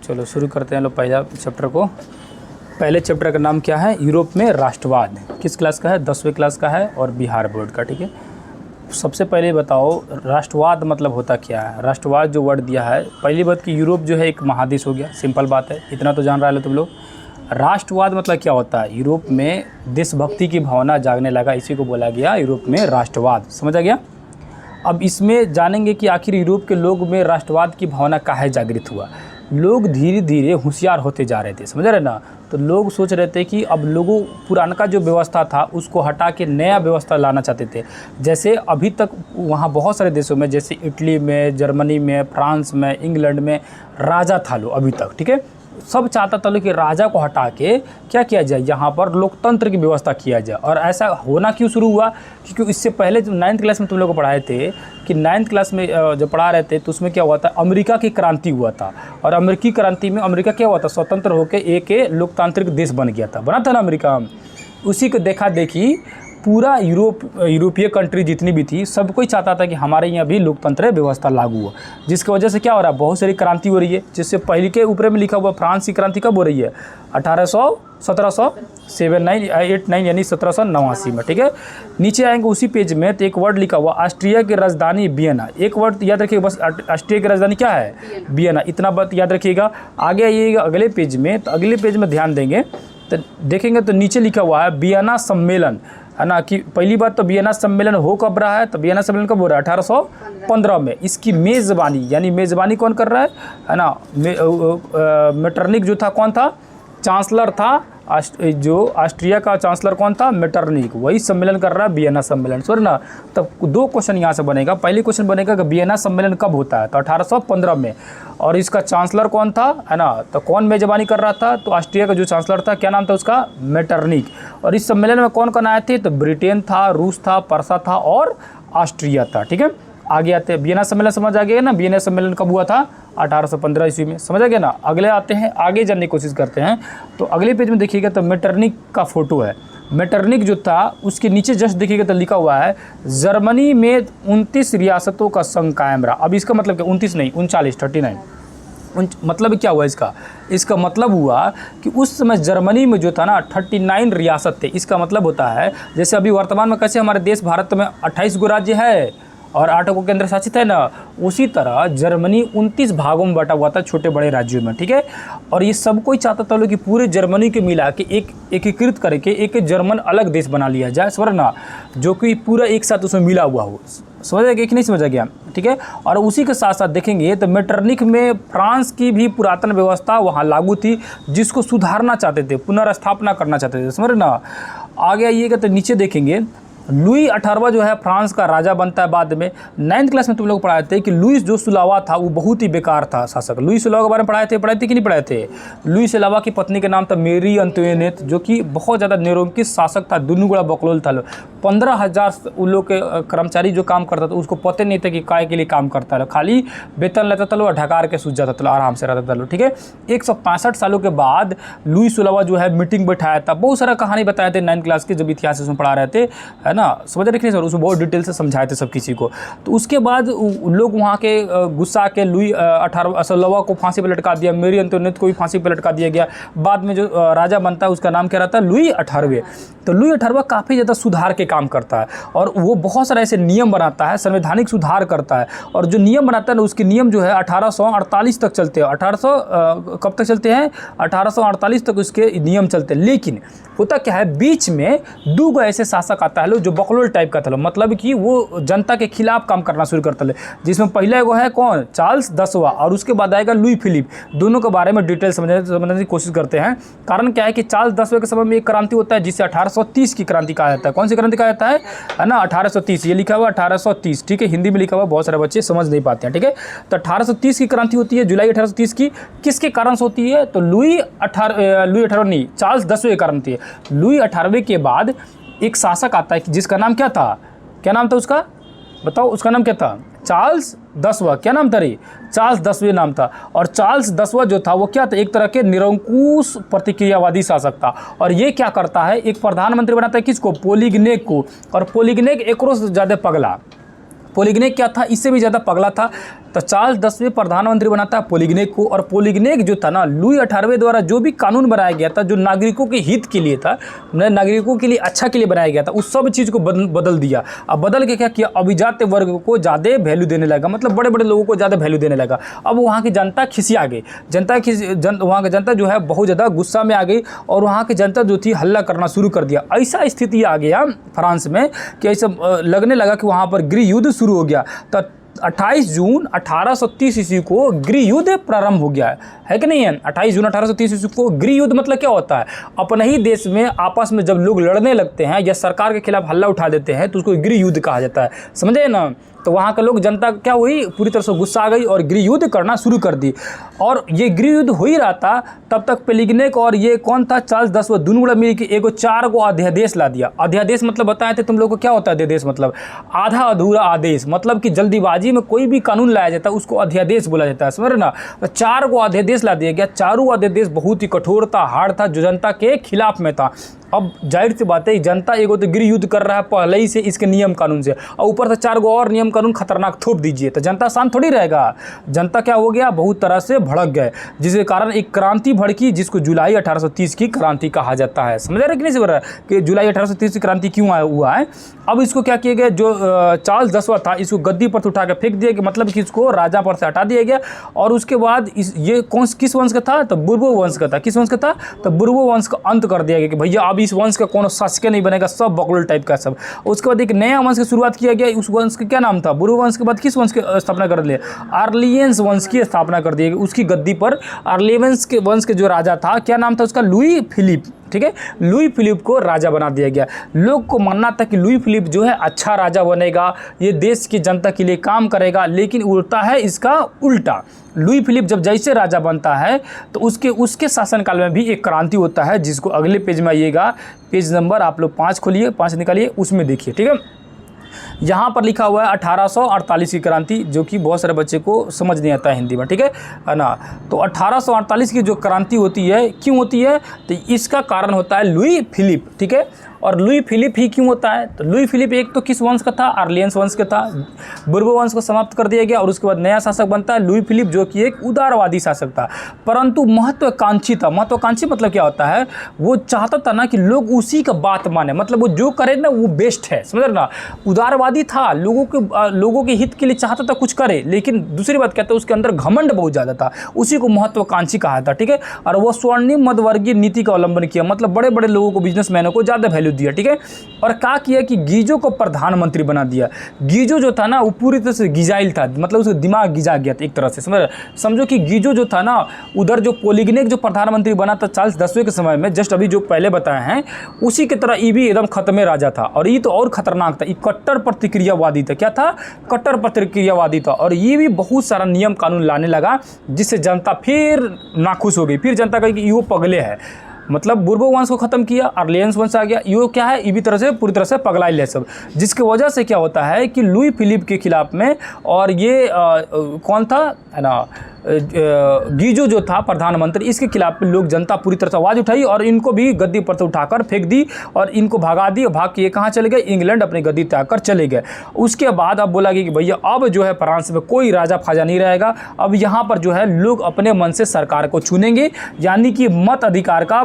चलो शुरू करते हैं लोग पहला चैप्टर को। पहले चैप्टर का नाम क्या है? यूरोप में राष्ट्रवाद। किस क्लास का है? 10वीं क्लास का है और बिहार बोर्ड का। ठीक है, सबसे पहले बताओ राष्ट्रवाद मतलब होता क्या है? राष्ट्रवाद जो वर्ड दिया है, पहली बात कि यूरोप जो है एक महादेश हो गया, सिंपल बात है, इतना तो जान रहा है तुम लोग। राष्ट्रवाद मतलब क्या होता है? यूरोप में देशभक्ति की भावना जागने लगा, इसी को बोला गया यूरोप में राष्ट्रवाद। समझा गया? अब इसमें जानेंगे कि आखिर यूरोप के लोग में राष्ट्रवाद की भावना काहे जागृत हुआ। लोग धीरे धीरे होशियार होते जा रहे थे, समझ रहे ना। तो लोग सोच रहे थे कि अब लोगों पुराना का जो व्यवस्था था उसको हटा के नया व्यवस्था लाना चाहते थे। जैसे अभी तक वहाँ बहुत सारे देशों में, जैसे इटली में, जर्मनी में, फ्रांस में, इंग्लैंड में राजा था लो अभी तक। ठीक है, सब चाहता था लो कि राजा को हटा के क्या किया जाए, यहाँ पर लोकतंत्र की व्यवस्था किया जाए। और ऐसा होना क्यों शुरू हुआ? क्योंकि इससे पहले जो 9th क्लास में तुम लोग को पढ़ाए थे कि 9th क्लास में जब पढ़ा रहे थे तो उसमें क्या हुआ था, अमेरिका की क्रांति हुआ था। और अमेरिकी क्रांति में अमेरिका क्या हुआ था, स्वतंत्र होकर एक लोकतांत्रिक देश बन गया था, बना था ना अमेरिका। उसी को देखा देखी पूरा यूरोपीय कंट्री जितनी भी थी सब कोई चाहता था कि हमारे यहाँ भी लोकतंत्र व्यवस्था लागू हो। जिसकी वजह से क्या हो रहा है, बहुत सारी क्रांति हो रही है। जिससे पहले के ऊपर में लिखा हुआ फ्रांस की क्रांति कब हो रही है? 1789 यानी 1789 में। ठीक है, नीचे आएंगे उसी पेज में तो एक वर्ड लिखा हुआ ऑस्ट्रिया की राजधानी वियना। एक वर्ड याद रखिएगा बस, ऑस्ट्रिया की राजधानी क्या है? वियना। इतना बात याद रखिएगा। आगे आइएगा अगले पेज में, तो अगले पेज में ध्यान देंगे तो देखेंगे तो नीचे लिखा हुआ है वियना सम्मेलन, है ना। कि पहली बात तो वियना सम्मेलन हो कब रहा है? तो वियना सम्मेलन कब हो रहा है? 1815 में। इसकी मेज़बानी, यानी मेज़बानी कौन कर रहा है ना? मेटरनिक जो था, कौन था? चांसलर था। जो ऑस्ट्रिया का चांसलर कौन था? मेटरनिक। वही सम्मेलन कर रहा है, वियना सम्मेलन। सॉरी ना, तब दो क्वेश्चन यहाँ से बनेगा। पहली क्वेश्चन बनेगा कि वियना सम्मेलन कब होता है? तो 1815 में। और इसका चांसलर कौन था, है ना? तो कौन मेजबानी कर रहा था? तो ऑस्ट्रिया का जो चांसलर था, क्या नाम था उसका? मेटरनिक। और इस सम्मेलन में कौन कौन आए थे? तो ब्रिटेन था, रूस था, पर्सा था और ऑस्ट्रिया था। ठीक है, आगे आते हैं। वियना सम्मेलन समझ आ गया ना? वियना सम्मेलन कब हुआ था? 1815 ईस्वी में। समझ आ गया ना? अगले आते हैं, आगे जानने की कोशिश करते हैं। तो अगले पेज में देखिएगा तो मेटरनिक का फोटो है। मेटरनिक जो था उसके नीचे जस्ट देखिएगा तो लिखा हुआ है जर्मनी में 29 रियासतों का संघ कायम रहा। अब इसका मतलब क्या? 29 नहीं, 39 मतलब क्या हुआ इसका? इसका मतलब हुआ कि उस समय जर्मनी में जो था ना 39 रियासत थे। इसका मतलब होता है जैसे अभी वर्तमान में कैसे हमारे देश भारत में 28 गो राज्य है और 8 को केंद्र शासित है ना, उसी तरह जर्मनी 29 भागों में बटा हुआ था, छोटे बड़े राज्यों में। ठीक है, और ये सब कोई चाहता था लोग कि पूरे जर्मनी के मिला के एक एकीकृत करके एक जर्मन अलग देश बना लिया जाए, वरना जो कि पूरा एक साथ उसमें मिला हुआ हो। समझा गया कि नहीं समझा गया? ठीक है, और उसी के साथ साथ देखेंगे तो मेटरनिक में फ्रांस की भी पुरातन व्यवस्था वहाँ लागू थी, जिसको सुधारना चाहते थे, पुनर्स्थापना करना चाहते थे। समझ ना? आगे आइएगा तो नीचे देखेंगे लुई 18वां जो है फ्रांस का राजा बनता है बाद में। 9th क्लास में तुम लोग पढ़ाए थे कि लुई जो सुलावा था वो बहुत ही बेकार था शासक। लुई सुलावा के बारे में पढ़ाए थे कि नहीं पढ़ाए थे? लुई सुलावा की पत्नी का नाम था मेरी अंतोनेट, जो कि बहुत ज़्यादा निरंकुश शासक था, दुनू गुड़ा बकलोल था। 15,000 उन लोग के कर्मचारी जो काम करता था उसको पता नहीं था कि काय के लिए काम करता था, खाली वेतन लेता था लो, ढकार के सूझ जाता था, आराम से रहता था लो। ठीक है, 165 सालों के बाद लुई सुलावा जो है मीटिंग बैठाया था। बहुत सारा कहानी बताए थे 9th क्लास के जब इतिहास उसमें पढ़ा रहे थे, है ना। समझ रहे सर? उसमें बहुत डिटेल से समझाए थे सब किसी को। तो उसके बाद लोग वहाँ के गुस्सा के लुई 18वां को फांसी पर लटका दिया, मेरी अंतोनेट को भी फांसी पर लटका दिया गया। बाद में जो राजा बनता है उसका नाम क्या रहता है? लुई 18वें। तो लुई 18वां काफ़ी ज़्यादा सुधार के काम करता है और वो बहुत सारे ऐसे नियम बनाता है, संवैधानिक सुधार करता है। और जो नियम बनाता है ना उसके नियम जो है 1848 तक चलते हैं। 1800 कब तक चलते हैं? 1848 तक उसके नियम चलते हैं। लेकिन होता क्या है, बीच में 2 गो ऐसे शासक आता है लो जो बकलोल टाइप का था, मतलब कि वो जनता के खिलाफ काम करना शुरू करता है। जिसमें पहला एगो है कौन? चार्ल्स 10वां, और उसके बाद आएगा लुई फिलिप। दोनों के बारे में डिटेल समझने की कोशिश करते हैं। कारण क्या है कि चार्ल्स 10वें के समय में एक क्रांति होता है जिसे 1830 की क्रांति कहा जाता है। कौन सी क्रांति कहा जाता है ना? 1830। ये लिखा हुआ 1830। ठीक है, हिंदी में लिखा हुआ, बहुत सारे बच्चे समझ नहीं पाते हैं। ठीक है, तो 1830 की क्रांति होती है, जुलाई 1830 की। किसके कारण से होती है? तो लुई 18 नहीं, चार्ल्स 10वें के कारण होती है। लुई 18वें के बाद एक शासक आता है जिसका नाम क्या था? क्या नाम था उसका? बताओ, उसका नाम क्या था? चार्ल्स 10वां। क्या नाम था रे? चार्ल्स 10वें नाम था। और चार्ल्स 10वां जो था वो क्या था? एक तरह के निरंकुश प्रतिक्रियावादी शासक था। और ये क्या करता है, एक प्रधानमंत्री बनाता है किसको? पोलिगनेक को। और पोलिगनेक एकरो से ज़्यादा पगला, पोलिग्नेक क्या था, इससे भी ज़्यादा पगला था। तो चार्ल्स 10वें प्रधानमंत्री बनाता है पोलिग्नेक को, और पोलिग्नेक जो था ना, लुई 18वें द्वारा जो भी कानून बनाया गया था, जो नागरिकों के हित के लिए था, नागरिकों के लिए अच्छा के लिए बनाया गया था, उस सब चीज़ को बदल दिया। अब बदल के क्या किया, अभिजात वर्ग को ज़्यादा वैल्यू देने लगा, मतलब बड़े बड़े लोगों को ज़्यादा वैल्यू देने लगा। अब वहाँ की जनता खिसिया गई, वहाँ की जनता जो है बहुत ज़्यादा गुस्सा में आ गई, और वहाँ की जनता जो थी हल्ला करना शुरू कर दिया। ऐसा स्थिति आ गया फ्रांस में कि ऐसा लगने लगा कि वहाँ पर गृह युद्ध शुरू हो गया। तो 28 जून 1830 ईस्वी को गृह युद्ध प्रारंभ हो गया है कि नहीं है। 28 जून 1830 ईस्वी को गृह युद्ध मतलब क्या होता है, अपने ही देश में आपस में जब लोग लड़ने लगते हैं या सरकार के खिलाफ हल्ला उठा देते हैं तो उसको गृह युद्ध कहा जाता है, समझे ना। तो वहाँ का लोग, जनता क्या हुई, पूरी तरह से गुस्सा आ गई और गृह युद्ध करना शुरू कर दी। और ये गृह युद्ध हो ही रहा था, तब तक पोलिग्नेक और ये कौन था, चार्ल्स 10वां, दोनों बड़ा मिल के एगो 4 गो अध्यादेश ला दिया। अध्यादेश मतलब बताए थे तुम लोग को क्या होता है अध्यादेश, मतलब आधा अधूरा आदेश, मतलब कि जल्दीबाजी में कोई भी कानून लाया जाता है उसको अध्यादेश बोला जाता है, समझ रहे ना। तो 4 गो अध्यादेश ला दिया गया। चारों अध्यादेश बहुत ही कठोर था, हार्ड था, जो जनता के खिलाफ में था। अब जाहिर सी बात है, जनता एगो तो गृह युद्ध कर रहा है पहले ही से इसके नियम कानून से, और ऊपर से 4 गो और नियम कानून खतरनाक थोप दीजिए, तो जनता शांत थोड़ी रहेगा। जनता क्या हो गया, बहुत तरह से भड़क गए, जिसके कारण एक क्रांति भड़की, जिसको जुलाई 1830 की क्रांति कहा जाता है। समझ रहे कि नहीं समझ रहा कि जुलाई 1830 की क्रांति क्यों हुआ है। अब इसको क्या किया गया, जो चार्ल्स 10वां था इसको गद्दी पर से उठा के फेंक दिया गया, मतलब कि इसको राजा पर से हटा दिया गया। और उसके बाद ये किस वंश का था, तो बुर्बो वंश का था। किस वंश का था, तो बुर्बो वंश का अंत कर दिया गया कि भैया अब इस वंश का कौन शासक नहीं बनेगा, सब बकलोल टाइप का सब। उसके बाद एक नया वंश की शुरुआत किया गया। उस वंश का क्या नाम था, बुर्बो वंश के बाद किस वंश की स्थापना कर दिया, आर्लियंस वंश की स्थापना कर दी गई। उसकी गद्दी पर आर्लियंस के वंश के जो राजा था, क्या नाम था उसका, लुई फिलिप, ठीक है, लुई फिलिप को राजा बना दिया गया। लोग को मानना था कि लुई फिलिप जो है अच्छा राजा बनेगा, ये देश की जनता के लिए काम करेगा, लेकिन उल्टा है इसका उल्टा। लुई फिलिप जब जैसे राजा बनता है तो उसके शासनकाल में भी एक क्रांति होता है, जिसको अगले पेज में आइएगा, पेज नंबर आप लोग 5 खोलिए, 5 निकालिए, उसमें देखिए, ठीक है। यहाँ पर लिखा हुआ है 1848 की क्रांति, जो कि बहुत सारे बच्चे को समझ नहीं आता है हिंदी में, ठीक है ना। तो 1848 की जो क्रांति होती है, क्यों होती है, तो इसका कारण होता है लुई फिलिप, ठीक है। और लुई फिलिप ही क्यों होता है, तो लुई फिलिप एक तो किस वंश का था, आर्लियंस वंश का था। बुर्बो वंश को समाप्त कर दिया गया और उसके बाद नया शासक बनता है लुई फिलिप, जो कि एक उदारवादी शासक था, परंतु महत्वाकांक्षी था। महत्वाकांक्षी मतलब क्या होता है, वो चाहता था ना कि लोग उसी का बात माने, मतलब वो जो करे ना वो बेस्ट है, समझ रहे ना। उदारवादी था, लोगों के हित के लिए चाहता था कुछ करे, लेकिन दूसरी बात कहते हैं उसके अंदर घमंड बहुत ज़्यादा था, उसी को महत्वाकांक्षी कहा था, ठीक है। और वो स्वर्णिम मध्यवर्गीय नीति का अवलंबन किया, मतलब बड़े बड़े लोगों को, बिजनेसमैनों को ज़्यादा वैल्यू दिया, ठीक है। और क्या किया कि गीजो को प्रधानमंत्री बना दिया। गीजो जो था ना वो पूरी तरह से गिजाइल था, मतलब उसका दिमाग गिजा गया था एक तरह से, समझो कि गीजो जो था ना, उधर जो पोलिग्नेक जो प्रधानमंत्री बना था चार्ल्स 10वें के समय में, जस्ट अभी जो पहले बताए हैं, उसी की तरह ये भी एकदम खत्मे राजा था। और ये तो और खतरनाक था, ये कट्टर प्रतिक्रियावादी था। क्या था, कट्टर प्रतिक्रियावादी था। और ये भी बहुत सारा नियम कानून लाने लगा, जिससे जनता फिर नाखुश हो गई। फिर जनता कही कि ये पगले है, मतलब बुर्बो वंश को खत्म किया, आर्लियंस वंश आ गया, ये क्या है, ये भी तरह से पूरी तरह से पगलाइल है सब। जिसकी वजह से क्या होता है कि लुई फिलिप के खिलाफ में, और ये कौन था, है ना, गीजो जो था प्रधानमंत्री, इसके खिलाफ में लोग, जनता पूरी तरह से आवाज़ उठाई और इनको भी गद्दी पर से उठाकर फेंक दी और इनको भगा दी। भाग के ये कहाँ चले गए, इंग्लैंड अपनी गद्दी त्याग कर चले गए। उसके बाद अब बोला गया कि भैया अब जो है फ्रांस में कोई राजा फाजा नहीं रहेगा, अब यहाँ पर जो है लोग अपने मन से सरकार को चुनेंगे, यानी कि मत अधिकार का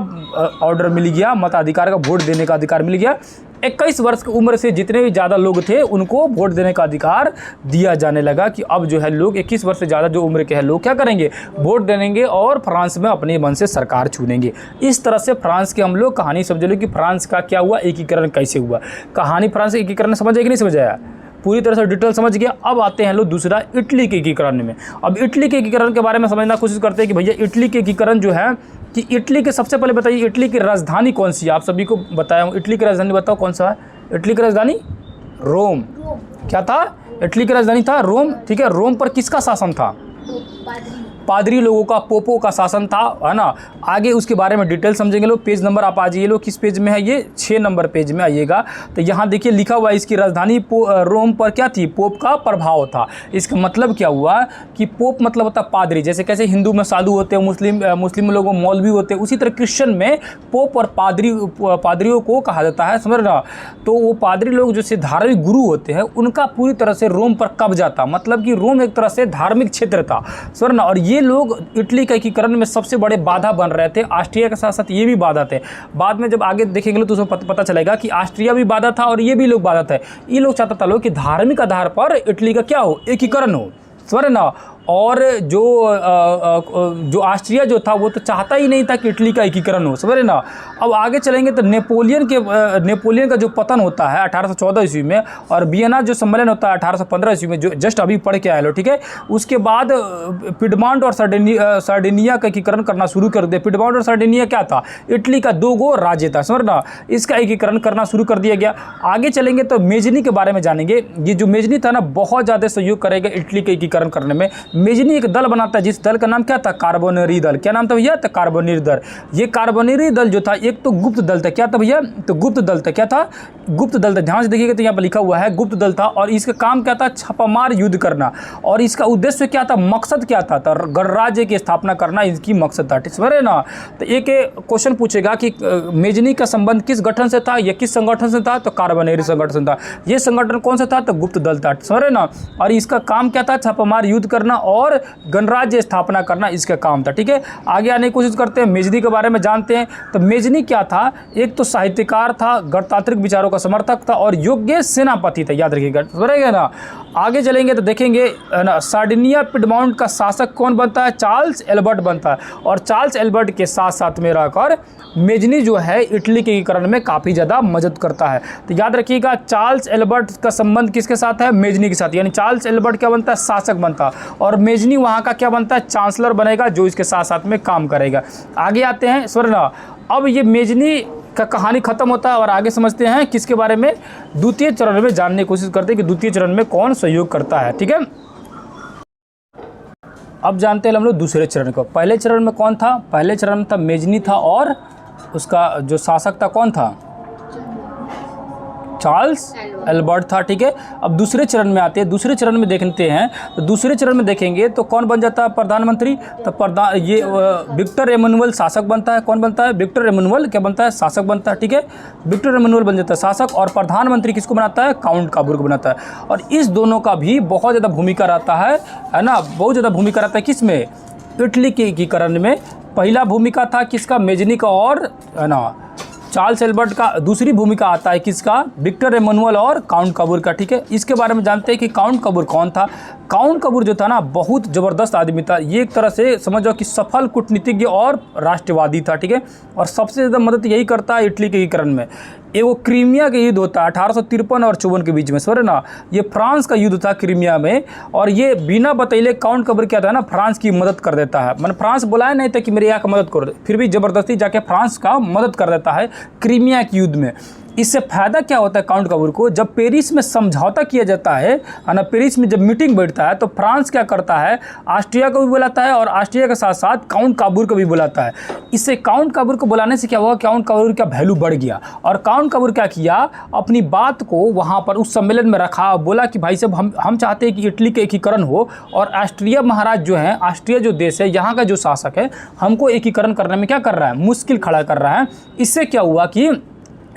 ऑर्डर मिल गया, मताधिकार का, वोट देने का अधिकार मिल गया। 21 वर्ष की उम्र से जितने भी ज़्यादा लोग थे उनको वोट देने का अधिकार दिया जाने लगा, कि अब जो है लोग 21 वर्ष से ज़्यादा जो उम्र के हैं लोग क्या करेंगे, वोट देंगे और फ्रांस में अपने मन से सरकार चुनेंगे। इस तरह से फ्रांस की हम लोग कहानी समझ लो कि फ्रांस का क्या हुआ, एकीकरण कैसे हुआ। कहानी फ्रांस एकीकरण समझ आया कि नहीं समझ आया, पूरी तरह से डिटेल समझ गया। अब आते हैं लोग दूसरा इटली के एकीकरण में। अब इटली के एकीकरण के बारे में समझना कोशिश करते हैं कि भैया इटली के एकीकरण जो है, कि इटली के सबसे पहले बताइए इटली की राजधानी कौन सी है। आप सभी को बताया हूँ, इटली की राजधानी बताओ कौन सा है। इटली की राजधानी रोम। क्या था, इटली की राजधानी था रोम, ठीक है। रोम पर किसका शासन था, पादरी लोगों का, पोपों का शासन था, है ना। आगे उसके बारे में डिटेल समझेंगे लोग। पेज नंबर आप आ जाइए लोग, किस पेज में है ये, 6 नंबर पेज में आइएगा। तो यहाँ देखिए लिखा हुआ है इसकी राजधानी रोम पर क्या थी, पोप का प्रभाव था। इसका मतलब क्या हुआ कि पोप मतलब होता पादरी, जैसे कैसे हिंदू में साधु होते हैं, मुस्लिम लोगों में मौलवी होते हैं, उसी तरह क्रिश्चियन में पोप और पादरियों को कहा जाता है, समझ रहा। तो वो पादरी लोग जो से धार्मिक गुरु होते हैं, उनका पूरी तरह से रोम पर कब्जा था, मतलब कि रोम एक तरह से धार्मिक क्षेत्र था, समझ रहा। और ये लोग इटली का एकीकरण में सबसे बड़े बाधा बन रहे थे। ऑस्ट्रिया के साथ साथ ये भी बाधा थे। बाद में जब आगे देखेंगे तो उसमें पता चलेगा कि ऑस्ट्रिया भी बाधा था और ये भी लोग बाधा थे। ये लोग चाहता था लोग कि धार्मिक आधार पर इटली का क्या हो, एकीकरण हो, समझ ना। और जो ऑस्ट्रिया जो था वो तो चाहता ही नहीं था कि इटली का एकीकरण हो, समझ रहे ना। अब आगे चलेंगे तो नेपोलियन का जो पतन होता है 1814 ईस्वी में, और वियना जो सम्मेलन होता है 1815 ईस्वी में, जो जस्ट अभी पढ़ के आए लो, ठीक है। उसके बाद पिडमॉन्ट और सार्डिनिया का एकीकरण करना शुरू कर दिया। पिडमॉन्ट और सार्डिनिया क्या था, इटली का 2 गो राज्य था, समझ ना। इसका एकीकरण करना शुरू कर दिया गया। आगे चलेंगे तो मेजनी के बारे में जानेंगे। ये जो मेजनी था ना, बहुत ज़्यादा सहयोग करेगा इटली के एकीकरण करने में। मेजनी एक दल बनाता है, जिस दल का नाम क्या था, कार्बोनेरी दल। क्या नाम था भैया, तो कार्बोनेरी दल। ये कार्बोनेरी दल जो था, एक तो गुप्त दल था, क्या था भैया, तो गुप्त दल था। क्या था, गुप्त दल था। ध्यान से देखिएगा तो यहाँ पर लिखा हुआ है गुप्त दल था। और इसका काम क्या था, छापामार युद्ध करना। और इसका उद्देश्य क्या था, मकसद क्या था, तो गणराज्य की स्थापना करना इसकी मकसद था, ठीक है ना। तो एक क्वेश्चन पूछेगा कि मेजनी का संबंध किस गठन से था या किस संगठन से था, तो कार्बोनेरी संगठन से था। ये संगठन कौन सा था, तो गुप्त दल था, समझ रहे ना। और इसका काम क्या था, छापामार युद्ध करना और गणराज्य स्थापना करना इसका काम था, ठीक है। आगे आने की कोशिश करते हैं, मेजनी के बारे में जानते हैं। तो मेजनी क्या था, एक तो साहित्यकार था, गणतांत्रिक विचारों का समर्थक था और योग्य सेनापति था, याद रखिएगा, समझेगा ना। आगे चलेंगे तो देखेंगे ना, सार्डिनिया पिडमॉन्ट का शासक कौन बनता है, चार्ल्स एल्बर्ट बनता है। और चार्ल्स एल्बर्ट के साथ साथ में रहकर मेजनी जो है इटली के एकीकरण में काफ़ी ज़्यादा मदद करता है। तो याद रखिएगा, चार्ल्स एल्बर्ट का संबंध किसके साथ है, मेजनी के साथ। यानी चार्ल्स एल्बर्ट क्या बनता है, शासक बनता है, और मेजनी वहाँ का क्या बनता है, चांसलर बनेगा, जो इसके साथ साथ में काम करेगा। आगे आते हैं स्वर्ण। अब ये मेजनी का कहानी खत्म होता है और आगे समझते हैं किसके बारे में, द्वितीय चरण में जानने की कोशिश करते हैं कि द्वितीय चरण में कौन सहयोग करता है, ठीक है। अब जानते हैं हम लोग दूसरे चरण को। पहले चरण में कौन था, पहले चरण में था मेजनी था, और उसका जो शासक था कौन था, चार्ल्स एल्बर्ट था, ठीक है। अब दूसरे चरण में आते हैं। दूसरे चरण में देखते हैं तो दूसरे चरण में देखेंगे तो कौन बन जाता है, प्रधानमंत्री। तो ये विक्टर एमैनुअल शासक बनता है। कौन बनता है, विक्टर एमैनुअल क्या बनता है, शासक बनता है, ठीक है। विक्टर एमैनुअल बन जाता है शासक, और प्रधानमंत्री किसको बनाता है, काउंट काबूर को बनाता है। और इस दोनों का भी बहुत ज़्यादा भूमिका रहता है ना, बहुत ज़्यादा भूमिका रहता है किस में, इटली के एकीकरण में। पहला भूमिका था किसका, मेजनी का, और है ना चार्ल्स एल्बर्ट का। दूसरी भूमिका आता है किसका, विक्टर एमैनुअल और काउंट काबूर का, ठीक है। इसके बारे में जानते हैं कि काउंट काबूर कौन था। काउंट काबूर जो था ना, बहुत ज़बरदस्त आदमी था। ये एक तरह से समझ जाओ कि सफल कूटनीतिज्ञ और राष्ट्रवादी था, ठीक है। और सबसे ज़्यादा मदद यही करता है इटली के एकीकरण में। वो क्रीमिया का युद्ध होता है 1853 और 54 के बीच में, समझ ना। ये फ्रांस का युद्ध था क्रीमिया में, और ये बिना बतैले काउंट काबूर क्या था ना, फ्रांस की मदद कर देता है। मैंने फ्रांस बुलाया नहीं था कि मेरे यहाँ का मदद करो, फिर भी ज़बरदस्ती जाके फ्रांस का मदद कर देता है क्रीमिया के युद्ध में। इससे फ़ायदा क्या होता है काउंट काबूर को, जब पेरिस में समझौता किया जाता है ना, पेरिस में जब मीटिंग बैठता है तो फ्रांस क्या करता है, ऑस्ट्रिया को भी बुलाता है, और ऑस्ट्रिया के साथ साथ काउंट काबूर को भी बुलाता है। इससे काउंट काबूर को बुलाने से क्या हुआ, काउंट काबूर का वैल्यू बढ़ गया। और काउंट काबूर क्या किया, अपनी बात को वहाँ पर उस सम्मेलन में रखा, बोला कि भाई साहब हम चाहते हैं कि इटली के एकीकरण हो, और ऑस्ट्रिया महाराज जो है, ऑस्ट्रिया जो देश है, यहाँ का जो शासक है, हमको एकीकरण करने में क्या कर रहा है, मुश्किल खड़ा कर रहा है। इससे क्या हुआ कि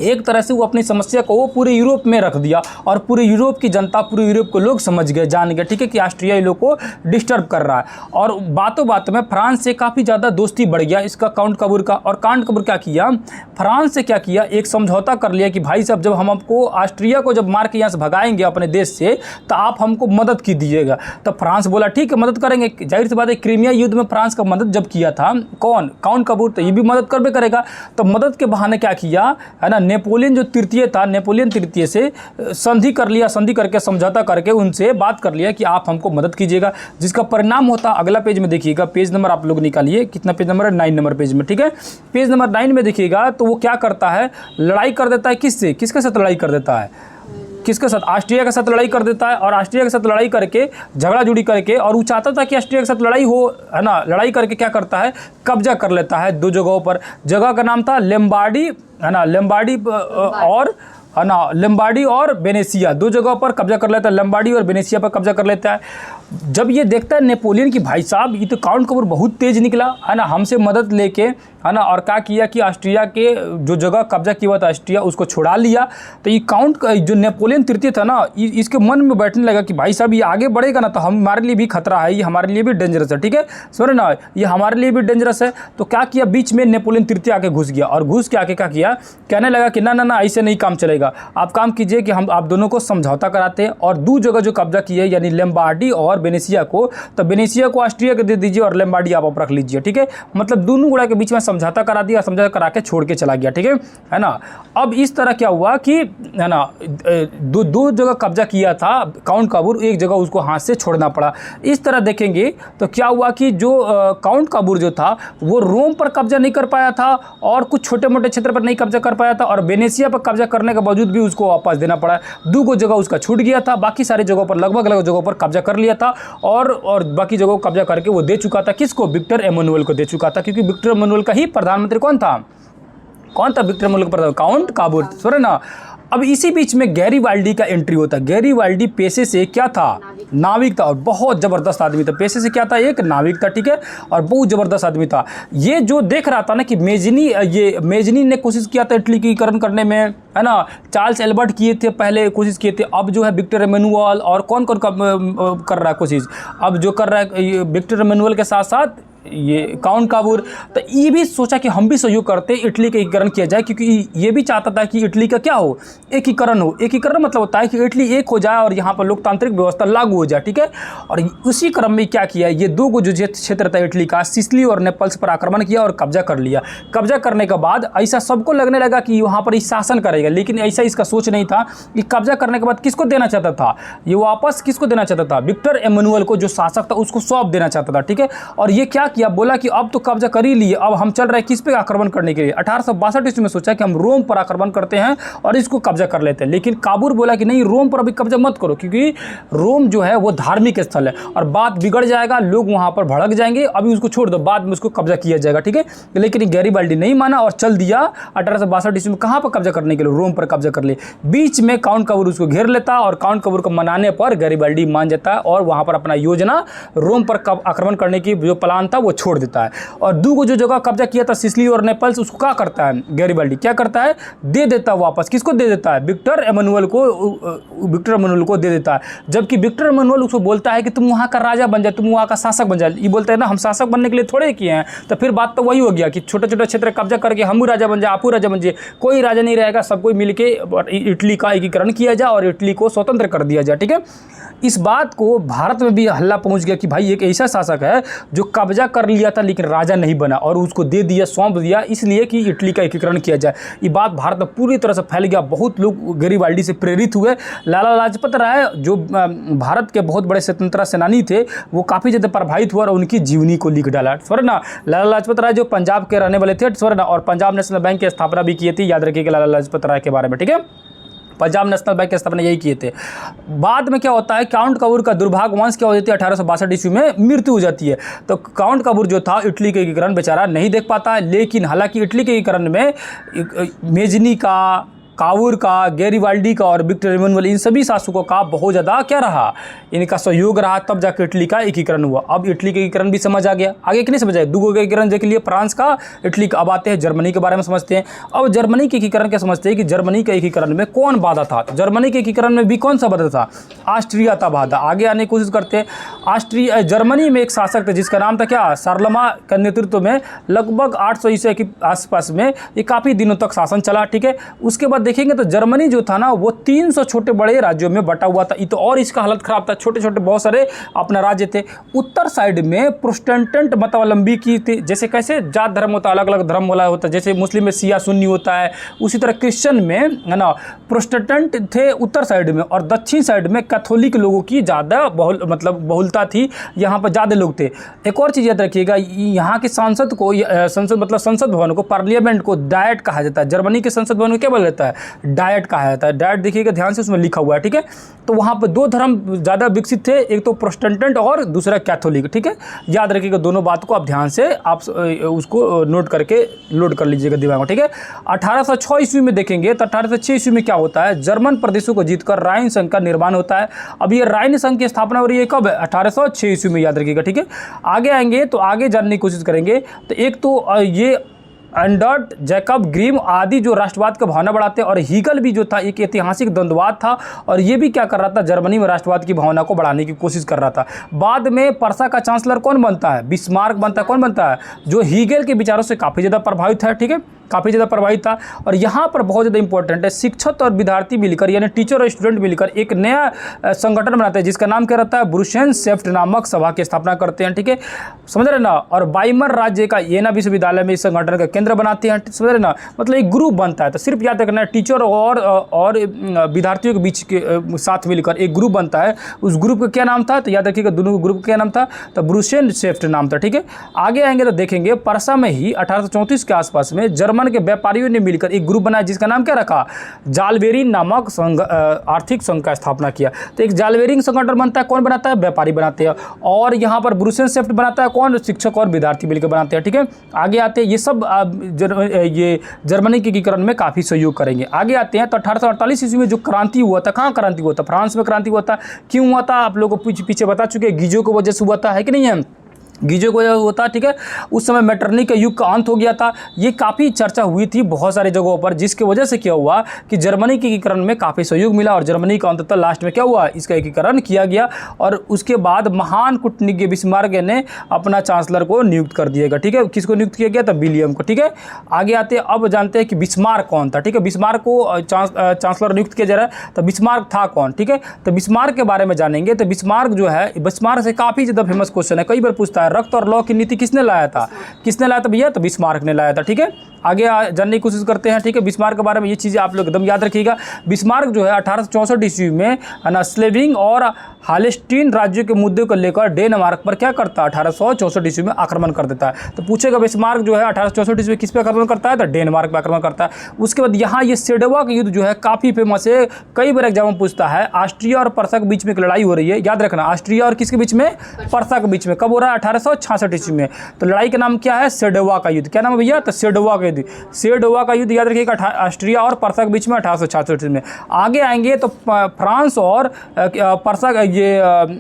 एक तरह से वो अपनी समस्या को वो पूरे यूरोप में रख दिया, और पूरे यूरोप की जनता, पूरे यूरोप के लोग समझ गए, जान गए, ठीक है, कि ऑस्ट्रियाई लोग को डिस्टर्ब कर रहा है। और बातों बात में फ्रांस से काफ़ी ज़्यादा दोस्ती बढ़ गया इसका, काउंट काबूर का। और काउंट काबूर क्या किया, फ्रांस से क्या किया, एक समझौता कर लिया कि भाई साहब जब हम आपको ऑस्ट्रिया को जब मार के यहाँ से भगाएंगे अपने देश से, तो आप हमको मदद की दीजिएगा। तो फ्रांस बोला ठीक है, मदद करेंगे। जाहिर सी बात है, क्रीमिया युद्ध में फ्रांस का मदद जब किया था कौन, काउंट काबूर, तो ये भी मदद करबे करेगा। तो मदद के बहाने क्या किया, है ना, नेपोलियन जो तृतीय था, नेपोलियन तृतीय से संधि कर लिया, संधि करके समझौता करके उनसे बात कर लिया कि आप हमको मदद कीजिएगा। जिसका परिणाम होता, अगला पेज में देखिएगा, पेज नंबर आप लोग निकालिए, कितना पेज नंबर है, 9 नंबर पेज में, ठीक है। पेज नंबर 9 में देखिएगा तो वो क्या करता है, लड़ाई कर देता है किससे, किसके साथ लड़ाई कर देता है, किसके साथ, ऑस्ट्रिया के साथ लड़ाई कर देता है, और ऑस्ट्रिया के साथ लड़ाई करके झगड़ा जुड़ी करके, और वो चाहता था कि ऑस्ट्रिया के साथ लड़ाई हो, है ना, लड़ाई करके क्या करता है, कब्जा कर लेता है 2 जगहों पर। जगह का नाम था लombardy, है ना, लombardy और, है ना, लombardy और वेनेसिया, 2 जगहों पर कब्जा कर लेता है, लombardy और वेनेसिया पर कब्जा कर लेता है। जब ये देखता है नेपोलियन की भाई साहब ये तो काउंट कपूर बहुत तेज निकला, है ना, हमसे मदद लेके, है ना, और क्या किया कि ऑस्ट्रिया के जो जगह कब्जा किया हुआ था ऑस्ट्रिया उसको छुड़ा लिया। तो ये काउंट जो नेपोलियन तृतीय था ना, इसके मन में बैठने लगा कि भाई साहब ये आगे बढ़ेगा ना तो हमारे लिए भी खतरा है, ये हमारे लिए भी डेंजरस है, ठीक है, सुनो ना, ये हमारे लिए भी डेंजरस है। तो क्या किया, बीच में नेपोलियन तृतीय आके घुस गया, और घुस के आके क्या किया, कहने लगा कि ना ना ना ऐसे नहीं काम चलेगा, आप काम कीजिए कि हम आप दोनों को समझौता कराते हैं, और 2 जगह जो कब्जा की है यानी लombardy और वेनेसिया को, तो वेनेसिया को ऑस्ट्रिया को दे दीजिए और लombardy आप रख लीजिए, ठीक है, मतलब दोनों गुड़ा के बीच में समझौता करा दिया, समझौता करा के छोड़ के चला गया, ठीक है ना। अब इस तरह क्या हुआ कि, है ना, 2 जगह कब्जा किया था काउंट काबूर, एक जगह उसको हाथ से छोड़ना पड़ा। इस तरह देखेंगे तो क्या हुआ कि जो काउंट काबूर जो था वो रोम पर कब्जा नहीं कर पाया था, और कुछ छोटे मोटे क्षेत्र पर नहीं कब्जा कर पाया था, और वेनेसिया पर कब्जा करने के बावजूद भी उसको वापस देना पड़ा। 2 जगह उसका छूट गया था, बाकी सारी जगहों पर लगभग जगहों पर कब्जा कर लिया था, और बाकी जगहों को कब्जा करके वो दे चुका था, किसको, विक्टर एमानुएल को दे चुका था, क्योंकि विक्टर एमानुएल का ही प्रधानमंत्री कौन था विक्टर एमानुएल का प्रधान, काउंट काबूर, सुनो ना। अब इसी बीच में गैरीबाल्डी का एंट्री होता है। गैरीबाल्डी पेशे से क्या था, नाविक था, और बहुत ज़बरदस्त आदमी था, पेशे से क्या था, एक नाविक था, ठीक है, और बहुत ज़बरदस्त आदमी था। ये जो देख रहा था ना कि मेजनी ने कोशिश किया था इटली की एकीकरण करने में, है ना, चार्ल्स एल्बर्ट किए थे, पहले कोशिश किए थे, अब जो है विक्टर एमानुएल, और कौन कौन कर रहा है कोशिश, अब जो कर रहा है विक्टर एमानुएल के साथ साथ ये काउंट काबूर। तो ये भी सोचा कि हम भी सहयोग करते इटली का एकीकरण किया जाए, क्योंकि ये भी चाहता था कि इटली का क्या हो, एकीकरण हो। एकीकरण मतलब होता है कि इटली एक हो जाए और यहाँ पर लोकतांत्रिक व्यवस्था लागू हो जाए, ठीक है। और उसी क्रम में क्या किया, ये 2 जो क्षेत्र था इटली का, सिसिली और नेपल्स पर आक्रमण किया और कब्जा कर लिया। कब्जा करने के बाद ऐसा सबको लगने लगा कि वहाँ पर शासन करेगा, लेकिन ऐसा इसका सोच नहीं था कि कब्जा करने के बाद किसको देना चाहता था, ये वापस किसको देना चाहता था, विक्टर एमानुएल को, जो शासक था उसको सौंप देना चाहता था, ठीक है। और ये क्या किया, बोला कि अब तो कब्जा कर ही लिए, अब हम चल रहे हैं किस पे आक्रमण करने के लिए। 1862 ईस्वी में सोचा कि हम रोम पर आक्रमण करते हैं और इसको कब्जा कर लेते हैं, लेकिन काबूर बोला कि नहीं, रोम पर अभी कब्जा मत करो, क्योंकि रोम जो है वो धार्मिक स्थल है और बात बिगड़ जाएगा, लोग वहां पर भड़क जाएंगे, अभी उसको छोड़ दो, बाद में उसको कब्जा किया जाएगा, ठीक है। लेकिन गैरीबाल्डी नहीं माना और चल दिया 1862 ईस्वी में कहां पर कब्जा करने के लिए, रोम पर कब्जा कर ले। बीच में काउंट काबूर उसको घेर लेता और काउंट काबूर को मनाने पर गैरीबाल्डी मान जाता है और वहां पर अपना योजना रोम पर आक्रमण करने की जो प्लान था वो छोड़ देता है। और 2 जो जगह कब्जा किया था सिसिली और नेपल्स, उसको क्या करता है गैरीबाल्डी, क्या करता है, दे देता है वापस, किसको दे देता है, विक्टर एमानुएल को दे देता है। जबकि विक्टर एमानुएल उसको बोलता है कि तुम वहाँ का राजा बन जाए, तुम वहाँ का शासक बन जाए। ये बोलते हैं ना, हम शासक बनने के लिए थोड़े किए हैं, तो फिर बात तो वही हो गया कि छोटे छोटे क्षेत्र कब्जा करके हम राजा बन जाए, आप राजा बन जाए, कोई राजा नहीं रहेगा, सबको मिलके इटली का एकीकरण किया जाए और इटली को स्वतंत्र कर दिया जाए, ठीक है। इस बात को भारत में भी हल्ला पहुंच गया कि भाई एक ऐसा शासक है जो कब्जा कर लिया था लेकिन राजा नहीं बना और उसको दे दिया, सौंप दिया, इसलिए कि इटली का एकीकरण किया जाए। ये बात भारत में पूरी तरह से फैल गया, बहुत लोग गैरीबाल्डी से प्रेरित हुए। लाला लाजपत राय जो भारत के बहुत बड़े स्वतंत्रता सेनानी थे, वो काफ़ी ज़्यादा प्रभावित हुआ और उनकी जीवनी को लिख डाला, स्वर्ण। लाला लाजपत राय जो पंजाब के रहने वाले थे, स्वर्ण, और पंजाब नेशनल बैंक की स्थापना भी की थी, याद रखिएगा लाला लाजपत राय के बारे में, ठीक है। पंजाब नेशनल बैंक की स्थापना यही किए थे। बाद में क्या होता है, काउंट काबूर का दुर्भाग्यवश क्या हो जाती है, 1862 ईस्वी में मृत्यु हो जाती है। तो काउंट काबूर जो था इटली के एकीकरण बेचारा नहीं देख पाता है, लेकिन हालांकि इटली के एकीकरण में मेजनी का, काबूर का, गैरीबाल्डी का और विक्टर एमानुएल, इन सभी शासकों का बहुत ज़्यादा क्या रहा, इनका सहयोग रहा, तब जाकर इटली का एकीकरण हुआ। अब इटली के एकीकरण भी समझ आ गया, आगे कि नहीं समझ आया, 2 का एकीकरण देख लिए, फ्रांस का, इटली का। अब आते हैं जर्मनी के बारे में समझते हैं। अब जर्मनी के एकीकरण क्या समझते हैं कि जर्मनी के एकीकरण में कौन बाधा था। जर्मनी के एकीकरण में भी कौन सा बाधा था, ऑस्ट्रिया था बाधा। आगे आने की कोशिश करते हैं। जर्मनी में एक शासक था जिसका नाम था क्या, शार्लमा का नेतृत्व में लगभग 800 ईस्वी के आसपास में ये काफ़ी दिनों तक शासन चला, ठीक है। उसके बाद देखेंगे तो जर्मनी जो था ना वो 300 छोटे बड़े राज्यों में बटा हुआ था। ये तो और इसका हालत खराब था, छोटे छोटे बहुत सारे अपना राज्य थे। उत्तर साइड में प्रोटेस्टेंट मतावलंबी की थी, जैसे कैसे जात धर्म होता है, अलग अलग धर्म वाला होता है, जैसे मुस्लिम में शिया सुन्नी होता है, उसी तरह क्रिश्चियन में, है ना, प्रोटेस्टेंट थे उत्तर साइड में, और दक्षिण साइड में कैथोलिक लोगों की ज़्यादा बहुलता थी, यहाँ पर ज़्यादा लोग थे। एक और चीज़ याद रखिएगा, यहाँ के संसद को, संसद मतलब संसद भवन को, पार्लियामेंट को डायट कहा जाता है। जर्मनी के संसद भवन को क्या बोला जाता है, डाइट कहा जाता है। डाइट देखिएगा ध्यान से, उसमें लिखा हुआ है, ठीक है। तो वहाँ पर दो धर्म ज़्यादा विकसित थे, एक तो प्रोटेस्टेंट और दूसरा कैथोलिक, ठीक है। याद रखिएगा दोनों बात को, आप ध्यान से आप उसको नोट करके लोड कर लीजिएगा दिमाग में, ठीक है। 1806 ईस्वी में देखेंगे तो 1806 ईस्वी में क्या होता है, जर्मन प्रदेशों को जीतकर राइन संघ का निर्माण होता है। अब ये राइन संघ की स्थापना हो रही है कब है, 1806 ईस्वी में, याद रखिएगा, ठीक है। आगे आएंगे तो आगे जानने की कोशिश करेंगे। तो एक तो ये एंडर्ट, जैकब ग्रीम आदि जो राष्ट्रवाद का भावना बढ़ाते हैं, और हीगल भी जो था एक ऐतिहासिक द्वंद्ववाद था, और ये भी क्या कर रहा था, जर्मनी में राष्ट्रवाद की भावना को बढ़ाने की कोशिश कर रहा था। बाद में पर्सा का चांसलर कौन बनता है, बिस्मार्क बनता है। कौन बनता है, जो हीगल के विचारों से काफ़ी ज़्यादा प्रभावित है, ठीक है, काफ़ी ज़्यादा प्रभावित था। और यहाँ पर बहुत ज़्यादा इंपॉर्टेंट है, शिक्षक और विद्यार्थी मिलकर यानी टीचर और स्टूडेंट मिलकर एक नया संगठन बनाते हैं जिसका नाम क्या रहता है, ब्रुसेनसेफ्ट नामक सभा की स्थापना करते हैं, ठीक है, समझ रहे ना। और बाइमर राज्य का येना विश्वविद्यालय में इस संगठन का केंद्र बनाते हैं, समझ रहे ना। मतलब एक ग्रुप बनता है, तो सिर्फ याद रखना है टीचर और विद्यार्थियों के बीच के साथ मिलकर एक ग्रुप बनता है। उस ग्रुप का क्या नाम था, तो याद रखिएगा दोनों ग्रुप का क्या नाम था, तो ब्रुसेनसेफ्ट नाम था, ठीक है। आगे आएंगे तो देखेंगे पर्सा में ही 1834 के आसपास में जर्मन के व्यापारियों ने मिलकर एक ग्रुप बनाया जिसका नाम क्या रखा, जालबेरिन नामक आर्थिक संघ का स्थापना किया। तो एक जालबेरिन संगठन बनता है, कौन बनाता है, व्यापारी बनाते हैं। और यहाँ पर ब्रुसेनसेफ्ट बनाता है कौन, शिक्षक और विद्यार्थी मिलकर बनाते हैं, ठीक है। आगे आते हैं, ये सब ये जर्मनी के एकीकरण में काफ़ी सहयोग करेंगे। आगे आते हैं तो 1848 ईस्वी में जो क्रांति हुआ था, कहाँ क्रांति हुआ था, फ्रांस में क्रांति हुआ था। क्यों हुआ था, आप लोगों को पीछे बता चुके, गीजो की वजह से हुआ था, है कि नहीं है, गीजो को होता, ठीक है। उस समय मैटरनी का युग का अंत हो गया था। ये काफ़ी चर्चा हुई थी बहुत सारी जगहों पर, जिसकी वजह से क्या हुआ कि जर्मनी के एकीकरण में काफ़ी सहयोग मिला, और जर्मनी का अंततः लास्ट में क्या हुआ, इसका एकीकरण किया गया। और उसके बाद महान कूटनीतिज्ञ बिस्मार्क ने अपना चांसलर को नियुक्त कर दिएगा, ठीक है। किसको नियुक्त किया गया था, विलियम को, ठीक है। आगे आते अब जानते हैं कि बिस्मार्क कौन था, ठीक है। बिस्मार्क को चांसलर नियुक्त किया जा रहा है, तो बिस्मार्क था कौन, ठीक है। तो बिस्मार्क के बारे में जानेंगे। तो बिस्मार्क जो है, बिस्मार्क से काफ़ी ज़्यादा फेमस क्वेश्चन है, कई बार पूछता है, रक्त और लौ की नीति किसने लाया था, किसने लाया था भैया, तो बिस्मार्क ने लाया था, ठीक है। आगे जानने की कोशिश करते हैं, ठीक है। बिस्मार्क के बारे में ये चीज़ें आप लोग एकदम याद रखिएगा। बिस्मार्क जो है 1864 ईस्वी में है ना, स्लेविंग और हालेस्टीन राज्यों के मुद्दे को लेकर डेनमार्क पर क्या करता है, 1864 ईस्वी में आक्रमण कर देता है। तो पूछेगा बिस्मार्क जो है 1864 ईस्वी में किस पे आक्रमण करता है, तो डेनमार्क पर आक्रमण करता है। उसके बाद यहाँ ये सेडवा का युद्ध जो है काफ़ी फेमस है, कई बार एग्जाम में पूछता है। ऑस्ट्रिया और पर्सा के बीच में एक लड़ाई हो रही है, याद रखना, ऑस्ट्रिया और किसके बीच में, पर्सा के बीच में। कब हो रहा है, 1866 ईस्वी में। तो लड़ाई का नाम क्या है, सेडवा का युद्ध। क्या नाम है भैया, तो सेडवा का युद्ध। सेडवा का युद्ध याद रखिएगा, ऑस्ट्रिया और पर्सा के बीच में 1866 में। आगे आएंगे तो फ्रांस और पर्सा, ये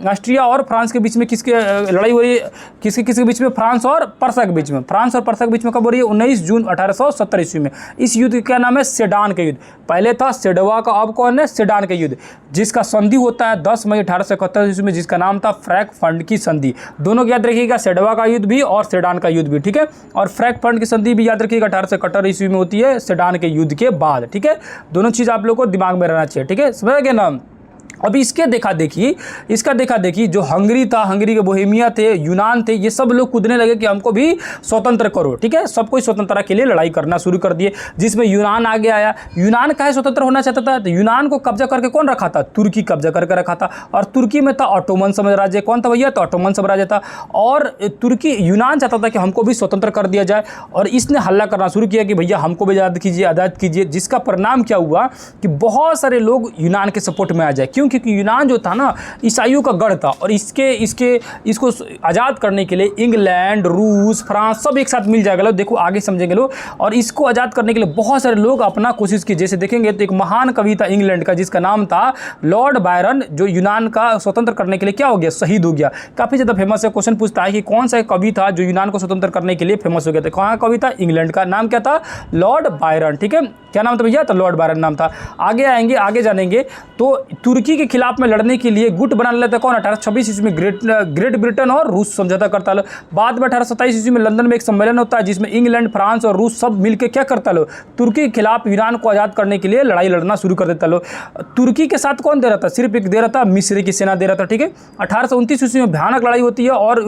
ऑस्ट्रिया और फ्रांस के बीच में किसके लड़ाई हो रही है, किसके बीच में, फ्रांस और पर्सा के बीच में। फ्रांस और पर्सा के बीच में कब हो रही है, 19 जून 1870 ईस्वी में। इस युद्ध का क्या नाम है, सेडान का युद्ध। पहले था सेडवा का, अब कौन है, सेडान का युद्ध, जिसका संधि होता है 10 मई 1871 ईस्वी में, जिसका नाम था फ्रैंकफर्ट की संधि। दोनों याद रखिएगा, सेडवा का युद्ध भी और सेडान का युद्ध भी, ठीक है। और फ्रैंकफर्ट की संधि भी याद रखिएगा 1871 ईस्वी में होती है, सेडान के युद्ध के बाद, ठीक है। दोनों चीज़ आप लोग को दिमाग में रहना चाहिए, ठीक है, समझ गए ना। अब इसका देखा देखी जो हंगरी था, हंगरी के बोहेमिया थे, यूनान थे, ये सब लोग कूदने लगे कि हमको भी स्वतंत्र करो, ठीक है। सब कोई स्वतंत्रता के लिए लड़ाई करना शुरू कर दिए, जिसमें यूनान आगे आया। यूनान काहे स्वतंत्र होना चाहता था, तो यूनान को कब्जा करके कौन रखा था, तुर्की कब्जा करके रखा था। और तुर्की में था ऑटोमन साम्राज्य, कौन था भैया, तो ऑटोमन साम्राज्य था। और तुर्की, यूनान चाहता था कि हमको भी स्वतंत्र कर दिया जाए, और इसने हल्ला करना शुरू किया कि भैया हमको भी आज़ाद कीजिए। जिसका परिणाम क्या हुआ कि बहुत सारे लोग यूनान के सपोर्ट में आ जाए, क्योंकि यूनान जो था ना, ईसाइयों का गढ़ था, और इसको आज़ाद करने के लिए इंग्लैंड, रूस, फ्रांस सब एक साथ मिल जाएगा। लोग देखो आगे समझेंगे लोग। और इसको आज़ाद करने के लिए बहुत सारे लोग अपना कोशिश की। जैसे देखेंगे तो एक महान कवि था इंग्लैंड का, जिसका नाम था लॉर्ड बायरन, जो यूनान का स्वतंत्र करने के लिए क्या हो गया, शहीद हो गया। काफ़ी ज़्यादा फेमस है, क्वेश्चन पूछता है कि कौन सा कवि था जो यूनान को स्वतंत्र करने के लिए फेमस हो गया था। कहाँ कवि था, इंग्लैंड का, नाम क्या था, लॉर्ड बायरन, ठीक है। क्या नाम था भैया, तो लॉर्ड बायरन नाम था। आगे आएंगे, आगे जानेंगे तो तुर्की के खिलाफ में लड़ने के लिए गुट बना लेता कौन, 1826 ईस्वी में ग्रेट ब्रिटेन और रूस समझौता करता लो। बाद में 1827 ईस्वी में लंदन में एक सम्मेलन होता है, जिसमें इंग्लैंड, फ्रांस और रूस सब मिलकर क्या करता लो, तुर्की के खिलाफ ईरान को आज़ाद करने के लिए लड़ाई लड़ना शुरू कर देता लो। तुर्की के साथ कौन दे रहा था, सिर्फ एक दे रहा था, मिस्र की सेना दे रहा था, ठीक है। 1829 ईस्वी में भयानक लड़ाई होती है और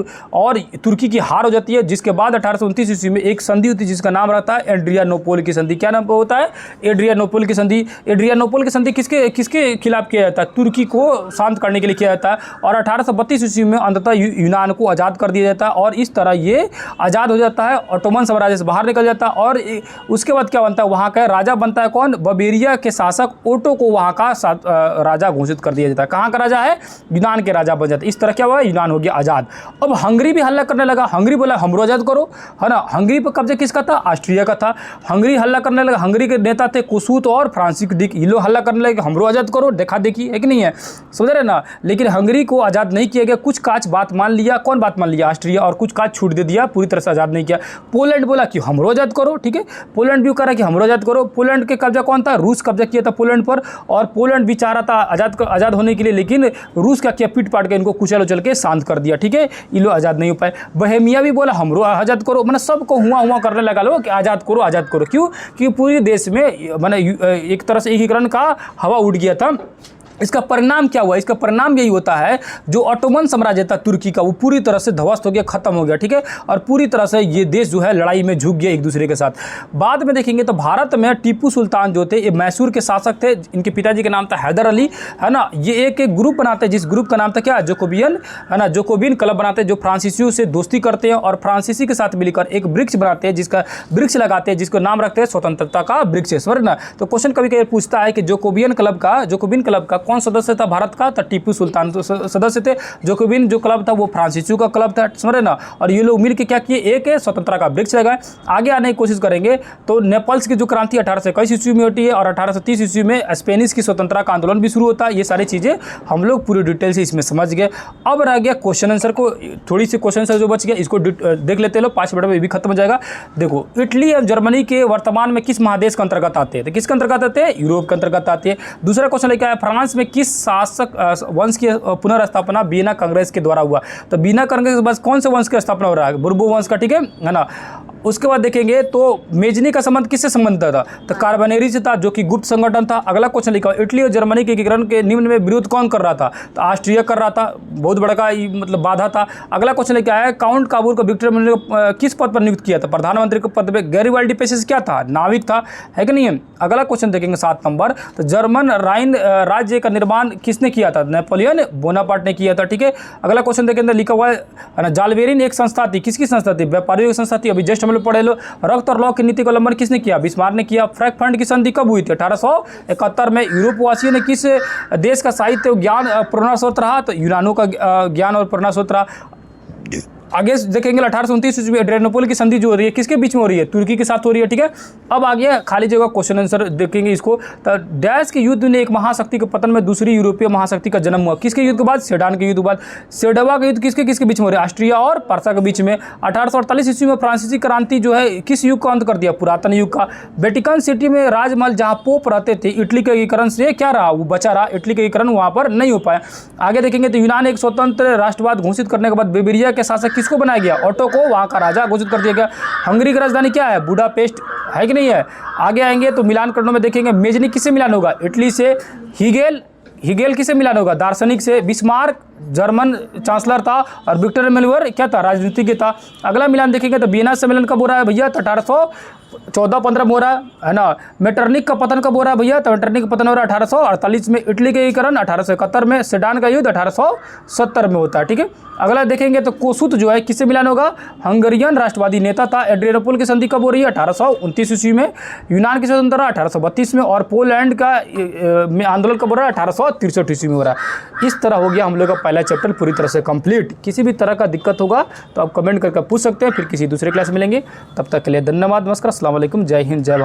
तुर्की की हार हो जाती है, जिसके बाद 1829 ईस्वी में एक संधि होती है जिसका नाम रहता है एड्रियानोपोल की संधि। क्या नाम होता है, एड्रियानोपोल की संधि। एड्रियानोपोल की संधि किसके खिलाफ किया जाता है, तुर्की को शांत करने के लिए किया जाता है। और 1832 ईस्वी में अंततः यूनान को आज़ाद कर दिया जाता है और इस तरह ये आज़ाद हो जाता है, ऑटोमन साम्राज्य से बाहर निकल जाता है। और उसके बाद क्या बनता है, वहाँ का राजा बनता है कौन, बवेरिया के शासक ओटो को वहाँ का राजा घोषित कर दिया जाता है। कहाँ का राजा है, यूनान के राजा बन जाता है। इस तरह क्या हुआ, यूनान हो गया आज़ाद। अब हंगरी भी हल्ला करने लगा, हंगरी बोला हमरो आज़ाद करो, है ना। हंगरी पर कब्जा किसका था, ऑस्ट्रिया का था। हंगरी हल्ला करने लगा, हंगरी के नेता थे कोसूत और फ्रांसिस डिक, ये लोग हल्ला करने लगे हमरो आज़ाद करो, देखा देखी है कि नहीं है, समझ रहे ना। लेकिन हंगरी को आज़ाद नहीं किया गया, कुछ काच बात मान लिया, कौन बात मान लिया, ऑस्ट्रिया, और कुछ काच छूट दे दिया, पूरी तरह से आज़ाद नहीं किया। पोलैंड बोला कि हमरो आज़ाद करो, ठीक है, पोलैंड भी करा कि हमरो आज़ाद करो। पोलैंड के कब्जा कौन था, रूस कब्जा किया था पोलैंड पर, और पोलैंड भी चाह रहा था आज़ाद होने के लिए, लेकिन रूस का क्या पीट पाट के इनको कुचल उचल के शांत कर दिया, ठीक है, ये लोग आज़ाद नहीं हो पाए। बोहेमिया भी बोला हमरो आज़ाद करो, मतलब सबको हुआ करने लगा लो कि आज़ाद करो। क्यों, कि पूरे देश में मैंने एक तरह से एकीकरण का हवा उड़ गया था। इसका परिणाम क्या हुआ, इसका परिणाम यही होता है जो ऑटोमन साम्राज्य था तुर्की का, वो पूरी तरह से ध्वस्त हो गया, खत्म हो गया, ठीक है। और पूरी तरह से ये देश जो है लड़ाई में झुक गया एक दूसरे के साथ। बाद में देखेंगे तो भारत में टीपू सुल्तान जो थे, ये मैसूर के शासक थे, इनके पिताजी का नाम था हैदर अली, है ना। ये एक ग्रुप बनाते हैं, जिस ग्रुप का नाम था क्या, जोकोबियन, है ना, जोकोबियन क्लब बनाते हैं, जो फ्रांसीसियों से दोस्ती करते हैं और फ्रांसीसी के साथ मिलकर एक वृक्ष बनाते हैं, जिसका वृक्ष लगाते हैं, जिसको नाम रखते हैं स्वतंत्रता का वृक्ष, समझ ना। तो क्वेश्चन कभी कभी पूछता है कि जोकोबियन क्लब का कौन सदस्य था भारत का, तो टीपू सुल्तान तो सदस्य थे। जोकोबियन जो क्लब था वो फ्रांसीसियों का क्लब था, समझ रहे ना। और ये लोग मिलकर क्या किए, एक स्वतंत्रता का वृक्ष लगाए। आगे आने की कोशिश करेंगे तो नेपल्स की जो क्रांति 1821 ईस्वी में होती है और 1830 ईस्वी में स्पेनिश की स्वतंत्रता का आंदोलन भी शुरू होता है। ये सारी चीज़ें हम लोग पूरी डिटेल से इसमें समझ गए। अब रह गया क्वेश्चन आंसर को, थोड़ी सी क्वेश्चन आंसर जो बच गया इसको देख लेते लो, 5 मिनट में भी खत्म हो जाएगा। देखो, इटली और जर्मनी के वर्तमान में किस महादेश के अंतर्गत आते हैं, तो किसके अंतर्गत आते हैं, यूरोप के अंतर्गत आते हैं। दूसरा क्वेश्चन लेकर आया, फ्रांस में किस शासक वंश की पुनर्स्थापना वियना कांग्रेस के द्वारा हुआ, तो वियना कांग्रेस के बाद कौन से वंश की स्थापना हो रहा है, बुर्बो वंश का, ठीक है ना। उसके बाद देखेंगे तो मेजनी का संबंध किससे संबंध था, तो कार्बनेरी से था, जो कि गुप्त संगठन था। अगला क्वेश्चन लिखा, इटली और जर्मनी के एकीकरण के निम्न में विरोध कौन कर रहा था, तो ऑस्ट्रिया कर रहा था, बहुत बड़ा का मतलब बाधा था। अगला क्वेश्चन लेके आया, काउंट काबूल को विक्टर मैनुअल को किस पद पर नियुक्त किया था, प्रधानमंत्री के पद पर। गैरिबाल्डी पेशे से क्या था, नाविक था, है कि नहीं है। अगला क्वेश्चन देखेंगे 7 नंबर, तो जर्मन राइन राज्य का निर्माण किसने किया था, नेपोलियन बोनापार्ट ने किया था, ठीक है। अगला क्वेश्चन देखेंगे, लिखा हुआ है ना, जालबेरिन एक संस्था थी, किसकी संस्था थी, व्यापारियों की संस्था थी। अभी जस्ट हम लोग पढ़े लो, रक्त और लौ की नीति का उल्लंघन किसने किया, बिस्मार्क ने किया। फ्रैंकफर्ट की संधि कब हुई थी, 1871 में। यूरोप वासियों ने किस देश का साहित्य ज्ञान प्रेरणा स्रोत रहा, तो यूनानियों का ज्ञान और प्रेरणा स्रोत रहा। आगे देखेंगे 1829 ईस्वी में एड्रियानोपोल की संधि जो हो रही है किसके बीच में हो रही है, तुर्की के साथ हो रही है, ठीक है। अब आगे खाली जगह क्वेश्चन आंसर देखेंगे इसको, तो डैश के युद्ध ने एक महाशक्ति के पतन में दूसरी यूरोपीय महाशक्ति का जन्म हुआ, किसके युद्ध के बाद, सेडान के युद्ध के बाद। सेडवा का युद्ध किसके बीच में हो रहा है, ऑस्ट्रिया और पर्सा के बीच में। 1848 ईस्वी में फ्रांसीसी क्रांति जो है किस युग का अंत कर दिया, पुरातन युग का। वेटिकन सिटी में राजमहल जहाँ पोप रहते थे, इटली के एकीकरण से क्या रहा, वो बचा रहा, इटली के एकीकरण वहाँ पर नहीं हो पाया। आगे देखेंगे तो यूनान एक स्वतंत्र राष्ट्रवाद घोषित करने के बाद बेबेरिया के शासक किसको बनाया गया, ऑटो को वहाँ का राजा घोषित कर दिया गया। हंगरी की राजधानी क्या है, बुडापेस्ट, है कि नहीं है। आगे आएंगे तो मिलान करने में देखेंगे, मेजनी किससे मिलान होगा, इटली से। हिगेल किससे मिलान होगा, दार्शनिक से। बिस्मार्क जर्मन चांसलर था और विक्टर एमेनुएल क्या था, राजनीतिज्ञ था। अगला मिलान देखेंगे तो वियना सम्मेलन कब हो रहा है भैया, तो 1814-15 में हो रहा है ना। मेटरनिक का पतन कब हो रहा है भैया, तो मेटरनिक का पतन हो रहा है 1848 में। इटली के एकीकरण 1871 में। सेडान का युद्ध 1870 में होता है, ठीक है। अगला देखेंगे तो कोसूत जो है किससे मिलान होगा, हंगरियन राष्ट्रवादी नेता था। एड्रियानोपोल की संधि कब हो रही है, 1829 ईस्वी में। यूनान की स्वतंत्रता 1832 में, और पोलैंड का आंदोलन कब हो रहा है, 1863 ईस्वी में हो रहा है। इस तरह हो गया हम लोग का पहला चैप्टर पूरी तरह से कंप्लीट। किसी भी तरह का दिक्कत होगा तो आप कमेंट करके पूछ सकते हैं, फिर किसी दूसरे क्लास में मिलेंगे। तब तक के लिए धन्यवाद, नमस्कार, अस्सलाम वालेकुम, जय हिंद, जय भारत।